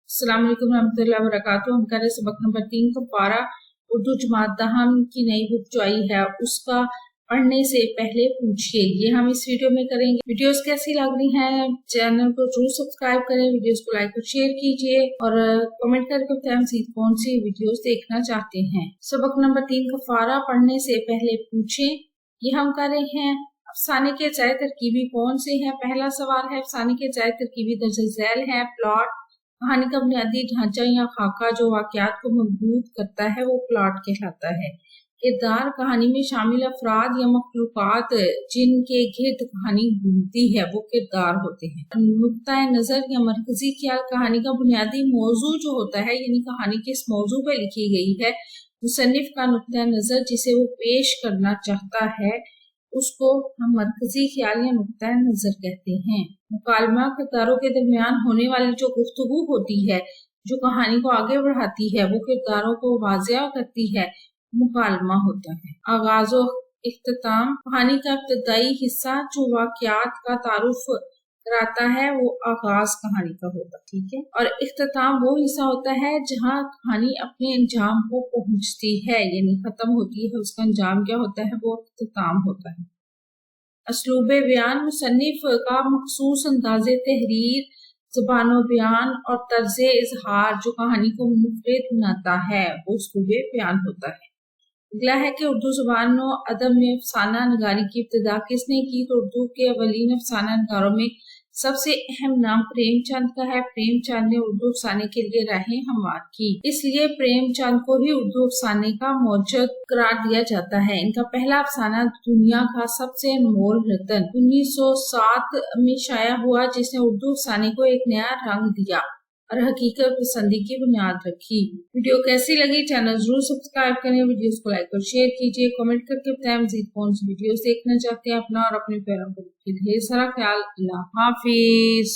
अस्सलाम वालेकुम रहमतुल्लाहि व बरकातुहू। हम कर रहे सबक नंबर 3 का पारा उर्दू जमात दहम की नई बुक जो आई है उसका पढ़ने से पहले पूछिए, ये हम इस वीडियो में करेंगे। वीडियोस कैसी लग रही हैं चैनल को जरूर सब्सक्राइब करें, वीडियोस को लाइक और शेयर कीजिए और कमेंट करके बताएं मज़ीद कौन सी वीडियोस देखना चाहते हैं। सबक नंबर 3 का पारा पढ़ने से पहले पूछें, ये हम कर रहे हैं। अफसाने के जाए तरकीबी कौन से हैं? पहला सवाल है अफसाने के जाए तरकीबी दर्ज झैल है। प्लॉट कहानी का बुनियादी ढांचा या खाका जो वाकयात को मजबूत करता है वो प्लॉट कहलाता है। किरदार कहानी में शामिल अफराद या मखलूकात जिनके गिर्द कहानी घूमती है वो किरदार होते हैं। नुक्ता नजर या मरकजी ख्याल कहानी का बुनियादी मौजू जो होता है, यानी कहानी किस मौजू पे लिखी गई है, मुसन्निफ का नुक्ता नजर जिसे वो पेश करना चाहता है उसको हम मरकजी ख्याल या नुक्ता नजर कहते हैं। मुकालमा किरदारों के दरमियान होने वाली जो गुफ्तगू होती है जो कहानी को आगे बढ़ाती है वो किरदारों को वाज़ेह करती है, मुकालमा होता है। आगाज़ और इख्तिताम कहानी का इब्तदाई हिस्सा जो वाकयात का तारुफ कराता है वो आगाज कहानी का होता है, ठीक है। और इख्तिताम वो हिस्सा होता है जहाँ कहानी अपने अंजाम को पहुंचती है, यानी खत्म होती है, उसका अंजाम क्या होता है वो इख्तिताम होता है। असलूब बयान मुसन्निफ का मखसूस अंदाज़े तहरीर, ज़बान बयान और तर्ज इजहार जो कहानी को मुफरद बनाता है वो असलूब बयान होता है। अगला है कि उर्दू ज़बान और अदब में अफसाना नगारी की इब्तिदा किसने की? तो उर्दू के अवलीन अफसाना नगारों में सबसे अहम नाम प्रेमचंद का है। प्रेमचंद ने उर्दू अफसाने के लिए राहें हमवार की, इसलिए प्रेमचंद को ही उर्दू अफसाने का मौजूद करार दिया जाता है। इनका पहला अफसाना दुनिया का सबसे अनमोल रतन 1907 में शाया हुआ, जिसने उर्दू अफसाने को एक नया रंग दिया और हकीकत पसंदी की बुनियाद रखी। वीडियो कैसी लगी चैनल जरूर सब्सक्राइब करें, वीडियोस को लाइक और शेयर कीजिए, कमेंट करके बताएं मज़ीद कौन सी वीडियोस देखना चाहते हैं। अपना और अपने प्यारों को ढेर सारा ख्याल। अल्लाह हाफिज।